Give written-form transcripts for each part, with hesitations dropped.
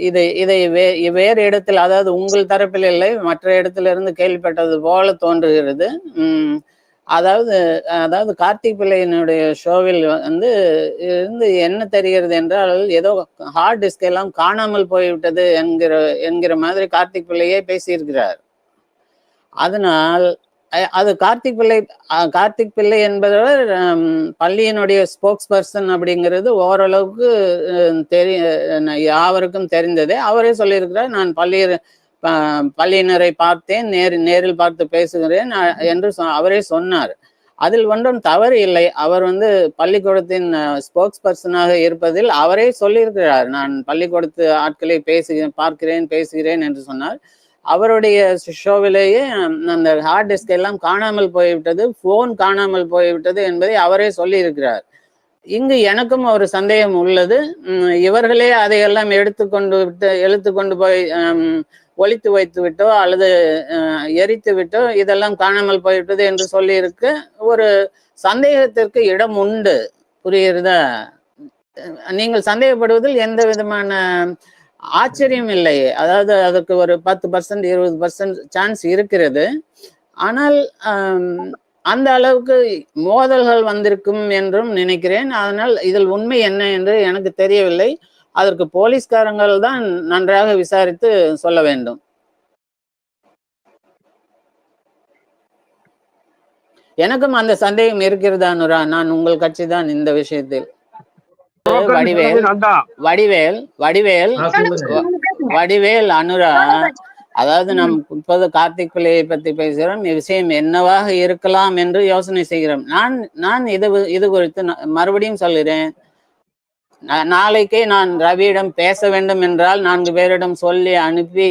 இதை இதை வேறு இடத்தில், அதாவது உங்கள் தரப்பில் இல்லை, மற்ற இடத்திலிருந்து கேள்விப்பட்டது போல தோன்றுகிறது. அதாவது அதாவது கார்த்திக் பிள்ளையினுடைய ஷோவில் வந்து இருந்து என்ன தெரிகிறது என்றால், ஏதோ ஹார்ட் டிஸ்க் எல்லாம் காணாமல் போய்விட்டது என்கிற மாதிரி கார்த்திக் பிள்ளையே பேசியிருக்கிறார். அதனால் அது கார்த்திக் பிள்ளை என்பவர் பள்ளியினுடைய ஸ்போக்ஸ் பர்சன் அப்படிங்கிறது ஓரளவுக்கு யாவருக்கும் தெரிந்ததே. அவரே சொல்லியிருக்கிறார், நான் பள்ளியினரை பார்த்தேன், நேரில் பார்த்து பேசுகிறேன் என்று அவரே சொன்னார். அதில் ஒன்றும் தவறு இல்லை. அவர் வந்து பள்ளிக்கூடத்தின் ஸ்போக்ஸ் பர்சனாக இருப்பதில் அவரே சொல்லியிருக்கிறார், நான் பள்ளிக்கூடத்து ஆட்களை பேசுகிறேன் என்று சொன்னார். அவருடைய ஷோவிலேயே அந்த ஹார்ட் டிஸ்க் எல்லாம் காணாமல் போய்விட்டது, போன் காணாமல் போய்விட்டது என்பதை அவரே சொல்லியிருக்கிறார். இங்கு எனக்கும் ஒரு சந்தேகம் உள்ளது. இவர்களே அதையெல்லாம் எழுத்து கொண்டு போய் ஒளித்து வைத்து விட்டோ அல்லது எரித்து விட்டோ இதெல்லாம் காணாமல் போய்விட்டது என்று சொல்லியிருக்க ஒரு சந்தேகத்திற்கு இடம் உண்டு. புரியுறதா? நீங்கள் சந்தேகப்படுவதில் எந்த விதமான ஆச்சரியம் இல்லை. அதாவது அதுக்கு ஒரு 10% 20% சான்ஸ் இருக்கிறது. ஆனால் அந்த அளவுக்கு மோதல்கள் வந்திருக்கும் என்றும் நினைக்கிறேன். அதனால் இதில் உண்மை என்ன என்று எனக்கு தெரியவில்லை. அதற்கு போலீஸ்காரங்கள் தான் நன்றாக விசாரித்து சொல்ல வேண்டும். எனக்கும் அந்த சந்தேகம் இருக்கிறது அனுரா. நான் உங்கள் கட்சி தான் இந்த விஷயத்தில். வடிவேல் அனுரா, அதாவது நாம் இப்போது கார்த்திக் பிள்ளையை பற்றி பேசுகிறோம். விஷயம் என்னவாக இருக்கலாம் என்று யோசனை செய்கிறோம். நான் இது குறித்து மறுபடியும் சொல்கிறேன். நாளைக்கே நான் ரவியிடம் பேச வேண்டும் என்றால் 4 பேரிடம் சொல்லி அனுப்பி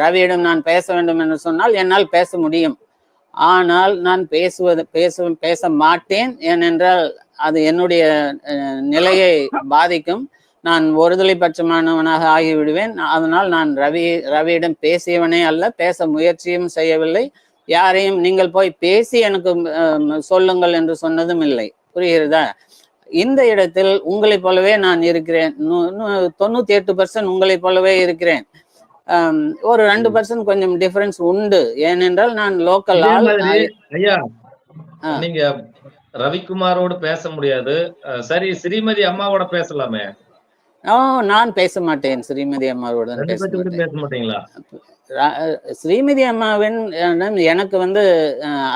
ரவியிடம் நான் பேச வேண்டும் என்று சொன்னால் என்னால் பேச முடியும். ஆனால் நான் பேச மாட்டேன். ஏனென்றால் அது என்னுடைய நிலையை பாதிக்கும். நான் ஒருதலை பட்சமானவனாக ஆகிவிடுவேன். அதனால் நான் ரவியிடம் பேசியவனே அல்ல, பேச முயற்சியும் செய்யவில்லை. யாரையும் நீங்கள் போய் பேசி எனக்கு சொல்லுங்கள் என்று சொன்னதும் இல்லை. புரிகிறதா? இந்த இடத்தில் உங்களை போலவே நான் இருக்கிறேன். 98% உங்களை போலவே இருக்கிறேன். ஒரு 2% கொஞ்சம் டிஃபரன்ஸ் உண்டு. ஏனென்றால் நான் லோக்கல் ஆள். ஐயா, நீங்க ரவிக்குமாரோடு பேச முடியாது. சரி, ஸ்ரீமதி அம்மாவோட பேசலாமே. நான் பேச மாட்டேன். ஸ்ரீமதி அம்மாவுடன் பேச மாட்டீங்களா? ஸ்ரீமதி அம்மாவின் எனக்கு வந்து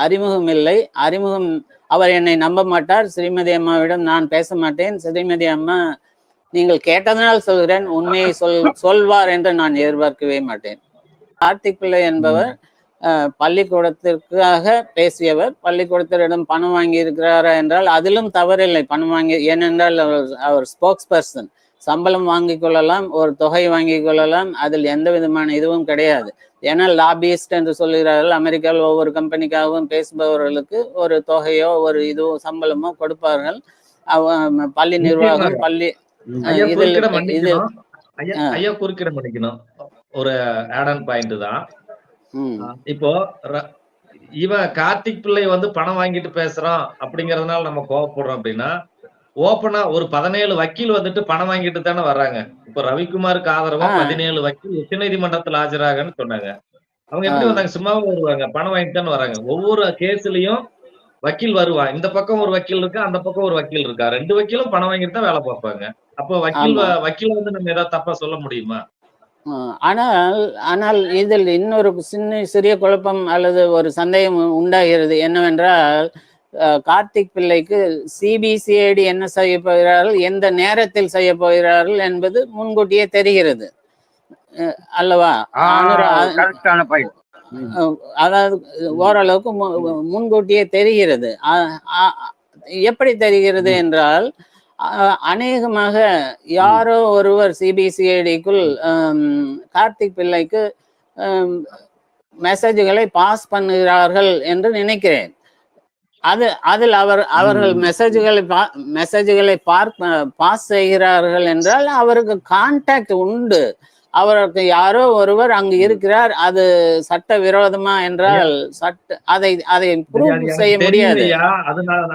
அறிமுகம் இல்லை. அவர் என்னை நம்ப மாட்டார். ஸ்ரீமதி அம்மாவிடம் நான் பேச மாட்டேன். ஸ்ரீமதி அம்மா, நீங்கள் கேட்டதனால் சொல்கிறேன், உண்மையை சொல்வார் என்று நான் எதிர்பார்க்கவே மாட்டேன். கார்த்திக் பிள்ளை என்பவர் பள்ளிக்கூடத்திற்காக பேசியவர். பள்ளிக்கூடத்திடம் பணம் வாங்கி இருக்கிறாரா என்றால் அதிலும் தவறில்லை. பணம் வாங்கி, ஏனென்றால் அவர் ஸ்போக்ஸ் பர்சன். சம்பளம் வாங்கிக் கொள்ளலாம், ஒரு தொகை வாங்கிக் கொள்ளலாம். அதில் எந்த விதமான இதுவும் கிடையாது. ஏன்னா லாபியிஸ்ட் என்று சொல்கிறார்கள். அமெரிக்காவில் ஒவ்வொரு கம்பெனிக்காகவும் பேசுபவர்களுக்கு ஒரு தொகையோ ஒரு இதுவோ சம்பளமோ கொடுப்பார்கள். பள்ளி நிர்வாகம் குறுக்கிட மன்னிக்கணும். ஒரு ஆட் ஆன் பாயிண்ட் தான். இப்போ இவன் கார்த்திக் பிள்ளை வந்து பணம் வாங்கிட்டு பேசுறான் அப்படிங்கறதுனால நம்ம கோவப்படுறோம் அப்படின்னா, ஓப்பனா ஒரு 17 வக்கீல் வந்துட்டு பணம் வாங்கிட்டு தானே வர்றாங்க. இப்ப ரவிக்குமாருக்கு ஆதரவா 17 வக்கீல் உச்ச நீதிமன்றத்தில் ஆஜராகன்னு சொன்னாங்க. அவங்க எப்படி வந்தாங்க? சும்மாவும் வருவாங்க, பணம் வாங்கிட்டு தானே வராங்க. ஒவ்வொரு கேஸ்லயும் வக்கீல் வருவான். இந்த பக்கம் ஒரு வக்கீல் இருக்கா, அந்த பக்கம் ஒரு வக்கீல் இருக்கா. 2 வக்கீலும் பணம் வாங்கிட்டு தான் வேலை பார்ப்பாங்க. அப்போ வக்கீல் வந்து நம்ம ஏதாவது தப்பா சொல்ல முடியுமா? ஆனால் இதில் இன்னொரு சிறிய குழப்பம் அல்லது ஒரு சந்தேகம் உண்டாகிறது. என்னவென்றால், கார்த்திக் பிள்ளைக்கு சிபிசிஐடி என்ன செய்ய போகிறார்கள், எந்த நேரத்தில் செய்ய போகிறார்கள் என்பது முன்கூட்டியே தெரிகிறது அல்லவா? அதாவது ஓரளவுக்கு முன்கூட்டியே தெரிகிறது. எப்படி தெரிகிறது என்றால், அநேகமாக யாரோ ஒருவர் சிபிசிஐடிக்குள் கார்த்திக் பிள்ளைக்கு மெசேஜ்களை பாஸ் பண்ணுகிறார்கள் என்று நினைக்கிறேன். அதில் அவர்கள் மெசேஜ்களை பாஸ் செய்கிறார்கள் என்றால் அவருக்கு கான்டாக்ட் உண்டு. அவருக்கு யாரோ ஒருவர் அங்கு இருக்கிறார். அது சட்ட விரோதமா என்றால் அதை ப்ரூவ் செய்ய முடியாது.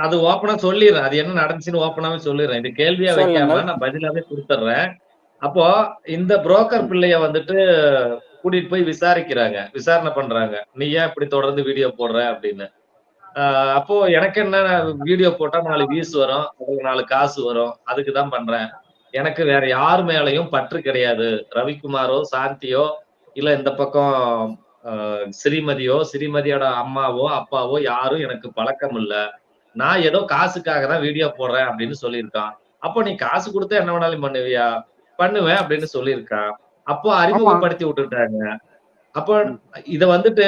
அது ஓப்பனா சொல்லிடுறேன். அது என்ன நடந்துச்சுன்னு ஓப்பனாவே சொல்லிடுறேன். இது கேள்வியா வைக்காம நான் பதிலாவே கொடுத்துட்றேன். அப்போ இந்த புரோக்கர் பிள்ளைய வந்துட்டு கூட்டிட்டு போய் விசாரிக்கிறாங்க, விசாரணை பண்றாங்க. நீ ஏன் இப்படி தொடர்ந்து வீடியோ போடுற அப்படின்னு. அப்போ எனக்கு என்ன, வீடியோ போட்டா 4 வியூஸ் வரும், அதுக்கு 4 காசு வரும், அதுக்கு தான் பண்றேன். எனக்கு வேற யார் மேலயும் பற்று கிடையாது. ரவிக்குமாரோ, சாந்தியோ, இல்ல இந்த பக்கம் ஸ்ரீமதியோ, ஸ்ரீமதியோட அம்மாவோ, அப்பாவோ யாரும் எனக்கு பழக்கம் இல்ல. நான் ஏதோ காசுக்காக தான் வீடியோ போடுறேன் அப்படின்னு சொல்லியிருக்கான். அப்போ நீ காசு குடுத்தா என்ன வேணாலும் பண்ணுவியா? பண்ணுவேன் அப்படின்னு சொல்லியிருக்கான். அப்போ ஆமா. அறிமுகப்படுத்தி விட்டுட்டாங்க. அப்போ இத வந்துட்டு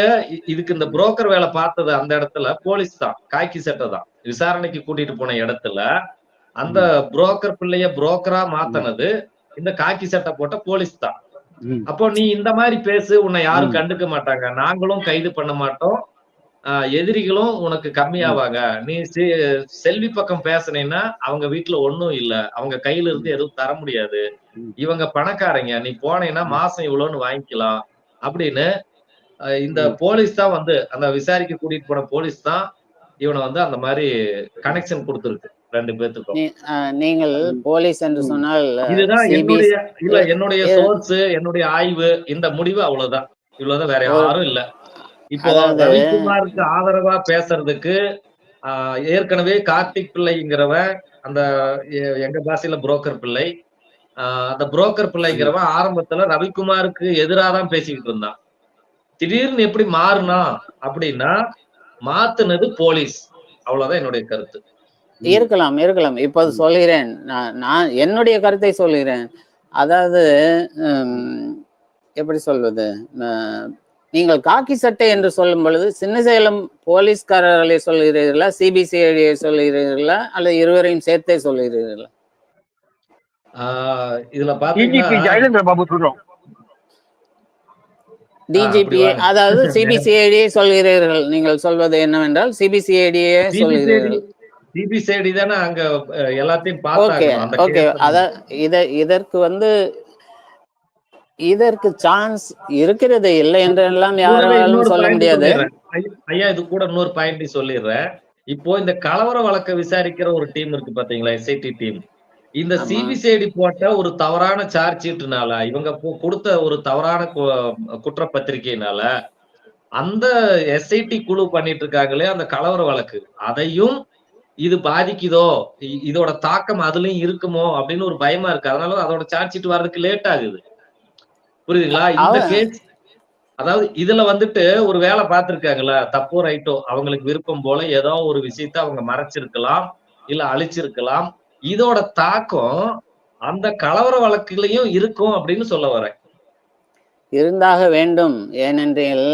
இதுக்கு இந்த புரோக்கர் வேலை பார்த்தது அந்த இடத்துல போலீஸ் தான். காக்கி சட்டை தான். விசாரணைக்கு கூட்டிட்டு போன இடத்துல அந்த புரோக்கர் பிள்ளைய புரோக்கரா மாத்துனது இந்த காக்கி சட்டை போட்ட போலீஸ் தான். அப்போ நீ இந்த மாதிரி பேசு, உன்னை யாரும் கண்டுக்க மாட்டாங்க. நாங்களும் கைது பண்ண மாட்டோம். எதிரிகளும் உனக்கு கம்மியாவாங்க. நீ செல்வி பக்கம் பேசுனீன்னா அவங்க வீட்டுல ஒண்ணும் இல்ல. அவங்க கையில இருந்து எதுவும் தர முடியாது. இவங்க பணக்காரங்க. நீ போனீன்னா மாசம் இவ்வளவுன்னு வாங்கிக்கலாம் அப்படின்னு இந்த போலீஸ் தான் வந்து அந்த விசாரிக்க கூட்டிட்டு போன போலீஸ் தான் இவனை வந்து அந்த மாதிரி கனெக்ஷன் கொடுத்திருக்கு 2 பேத்துக்கும். நீங்கள் போலீஸ் என்று சொன்னால் இதுதான் என்னுடைய சோர்ஸ், என்னுடைய ஆய்வு, இந்த முடிவு அவ்வளவுதான். இவ்வளவுதான், வேற யாரும் இல்ல. இப்போ ரவிக்குமாருக்கு ஆதரவா பேசுறதுக்கு ஏற்கனவே கார்த்திக் பிள்ளைங்கிறவன், அந்த எங்க பாஷையில புரோக்கர் பிள்ளை, அந்த புரோக்கர் பிள்ளைங்கிறவன் ஆரம்பத்துல ரவிக்குமாருக்கு எதிராதான் பேசிக்கிட்டு இருந்தான். திடீர்னு எப்படி மாறுனா அப்படின்னா மாத்துனது போலீஸ். அவ்வளவுதான் என்னுடைய கருத்து. இருக்கலாம் இருக்கலாம். இப்போது சொல்கிறேன், நான் என்னுடைய கருத்தை சொல்கிறேன். அதாவது எப்படி சொல்வது, நீங்கள் காக்கி சட்டை என்று சொல்லும் பொழுது சின்னசேலம் போலீஸ்காரர்களை சொல்கிறீர்களா, சிபிசிஐடியை சொல்கிறீர்களா, அல்லது இருவரையும் சேர்த்தே சொல்கிறீர்களா? இதுல பாத்தீங்கன்னா டிஜிபி, அதாவது சிபிசிஐடியை சொல்கிறீர்கள். நீங்கள் சொல்வது என்னவென்றால் சிபிசிஐடியை சொல்கிறீர்கள். சிபிசிஐடி தானே அங்க எல்லாத்தையும் ஓகே ஓகே. இதற்கு வந்து இதற்கு சான்ஸ் இருக்கிறது இல்லை என்றெல்லாம் யாராலும் சொல்ல முடியாது. ஐயா, இது கூட இன்னொரு பாயிண்ட் சொல்லிடுறேன். இப்போ இந்த கலவர வழக்க விசாரிக்கிற ஒரு டீம் இருக்கு பாத்தீங்களா, எஸ்ஐடி டீம். இந்த சிபிசிஐடி போட்ட ஒரு தவறான சார்ஜ் ஷீட்னால, இவங்க கொடுத்த ஒரு தவறான குற்றப்பத்திரிகையினால அந்த எஸ்ஐடி குழு பண்ணிட்டு இருக்காங்களே அந்த கலவர வழக்கு, அதையும் இது பாதிக்குதோ, இதோட தாக்கம் அதுலயும் இருக்குமோ அப்படின்னு ஒரு பயமா இருக்கு. அதனால அதோட சார்ஜ் ஷீட் வர்றதுக்கு லேட் ஆகுது. புரியுதுங்களா? இந்த கேஸ் அதாவது இதுல வந்துட்டு ஒரு வேலை பார்த்திருக்காங்களா, தப்போ ரைட்டோ, அவங்களுக்கு விருப்பம் போல ஏதோ ஒரு விஷயத்த அவங்க மறைச்சிருக்கலாம், இல்ல அழிச்சிருக்கலாம். இதோட தாக்கம் அந்த கலவர வழக்குலயும் இருக்கும் அப்படின்னு சொல்ல வரேன். இருந்தாக வேண்டும். ஏனென்றால்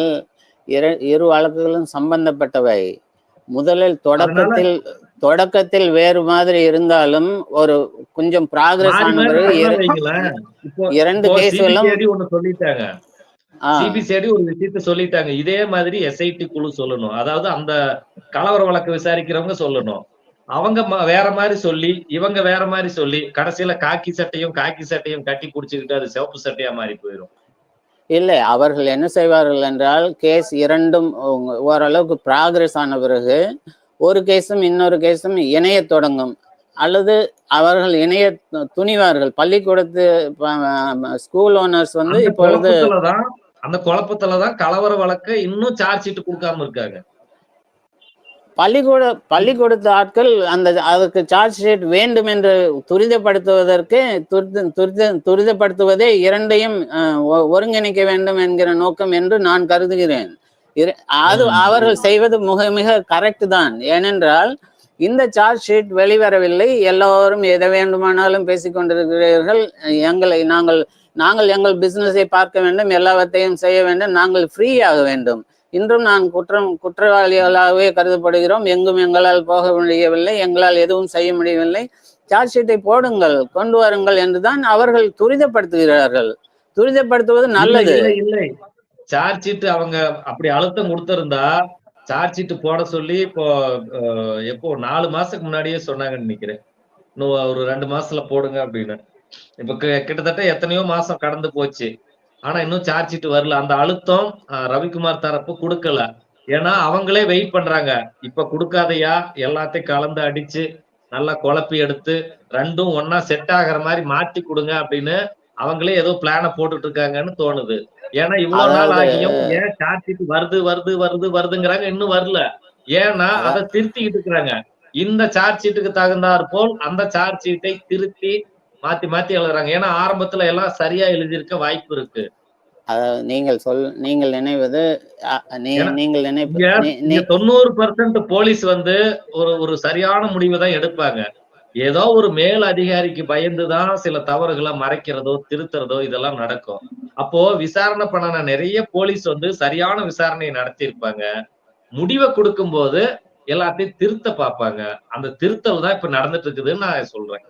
இரு வழக்குகளும் சம்பந்தப்பட்டவை. முதலில் தொடக்கத்தில் வேறு மாதிரி இருந்தாலும் ஒரு கொஞ்சம் ப்ராக்ரஸ் ஆன பிறகு இரண்டு கேஸ்களும் சொல்லிட்டாங்க. சிபிசிஐடி ஒரு விஷயத்த சொல்லிட்டாங்க. இதே மாதிரி எஸ்ஐடி குழு சொல்லணும். அதாவது அந்த கலவர வழக்கு விசாரிக்கிறவங்க சொல்லணும். அவங்க வேற மாதிரி சொல்லி, இவங்க வேற மாதிரி சொல்லி, கடைசியில காக்கி சட்டையும் கட்டி குடிச்சுக்கிட்டு அது சிவப்பு சட்டையா மாறி போயிடும். இல்லை, அவர்கள் என்ன செய்வார்கள் என்றால், கேஸ் இரண்டும் ஓரளவுக்கு ப்ராக்ரஸ் ஆன பிறகு ஒரு கேஸும் இன்னொரு கேஸும் இணைய தொடங்கும், அல்லது அவர்கள் இணைய துணிவார்கள். பள்ளிக்கூடத்து ஸ்கூல் ஓனர்ஸ் வந்து இப்பொழுது அந்த குழப்பத்துலதான் கலவர வழக்க இன்னும் சார்ஜ் ஷீட் கொடுக்காம இருக்காங்க. பள்ளிக்கூடத்து ஆட்கள் அதுக்கு சார்ஜ் ஷீட் வேண்டும் என்று துரிதப்படுத்துவதே இரண்டையும் ஒருங்கிணைக்க வேண்டும் என்கிற நோக்கம் என்று நான் கருதுகிறேன். அது அவர்கள் செய்வது மிக மிக கரெக்ட் தான். ஏனென்றால் இந்த சார்ஜ் ஷீட் வெளிவரவில்லை, எல்லோரும் எதை வேண்டுமானாலும் பேசிக்கொண்டிருக்கிறீர்கள். நாங்கள் எங்கள் பிசினஸை பார்க்க வேண்டும், எல்லாவற்றையும் செய்ய வேண்டும், நாங்கள் ஃப்ரீ ஆக வேண்டும். இன்றும் நான் குற்றவாளிகளாகவே கருதப்படுகிறோம். எங்கும் எங்களால் போக முடியவில்லை, எங்களால் எதுவும் செய்ய முடியவில்லை, சார்ஜ் ஷீட்டை போடுங்கள், கொண்டு வாருங்கள் என்றுதான் அவர்கள் துரிதப்படுத்துகிறார்கள். துரிதப்படுத்துவது நல்லது இல்லை. சார்ஜ் ஷீட் அவங்க அப்படி அழுத்தம் கொடுத்திருந்தா சார்ஜ் ஷீட் போட சொல்லி எப்போ 4 மாசத்துக்கு முன்னாடியே சொன்னாங்கன்னு நினைக்கிறேன். இன்னும் ஒரு 2 மாசத்துல போடுங்க அப்படின்னு. இப்ப கிட்டத்தட்ட எத்தனையோ மாசம் கடந்து போச்சு, ஆனா இன்னும் சார்ஜ் ஷீட் வரல. அந்த அழுத்தம் ரவிக்குமார் தரப்பு கொடுக்கல. ஏன்னா அவங்களே வெயிட் பண்றாங்க. இப்ப கொடுக்காதையா, எல்லாத்தையும் கலந்து அடிச்சு நல்லா குழப்பி எடுத்து ரெண்டும் ஒன்னா செட் ஆகிற மாதிரி மாத்தி கொடுங்க அப்படின்னு அவங்களே ஏதோ பிளான போட்டுட்டு இருக்காங்கன்னு தோணுது. ஏன்னா இவ்வளவு நாள் அதாவது ஆகியும் ஏன் சார்ஜ் ஷீட் வருதுங்கிறாங்க, இன்னும் வரல. ஏன்னா அத அதை திருத்திக்கிட்டு இருக்கிறாங்க. இந்த சார்ஜ் ஷீட்டுக்கு தகுந்தாற் போல் அந்த சார்ஜ் ஷீட்டை திருத்தி மாத்தி மாத்தி எழுதுறாங்க. ஏன்னா ஆரம்பத்துல எல்லாம் சரியா எழுதியிருக்க வாய்ப்பு இருக்கு. அதாவது நீங்கள் நினைவது ஏன்னா நீங்கள் நினைப்பு இங்க நீ நீ இங்க 90% போலீஸ் வந்து ஒரு ஒரு சரியான முடிவை தான் எடுப்பாங்க. ஏதோ ஒரு மேல் அதிகாரிக்கு பயந்துதான் சில தவறுகளை மறைக்கிறதோ, திருத்துறதோ இதெல்லாம் நடக்கும். அப்போ விசாரணை பண்ணுன நிறைய போலீஸ் வந்து சரியான விசாரணையை நடத்தியிருப்பாங்க. முடிவ குடுக்கும்போது எல்லாத்தையும் திருத்த பார்ப்பாங்க. அந்த திருத்தல் தான் இப்ப நடந்துட்டு இருக்குதுன்னு நான் சொல்றேன்.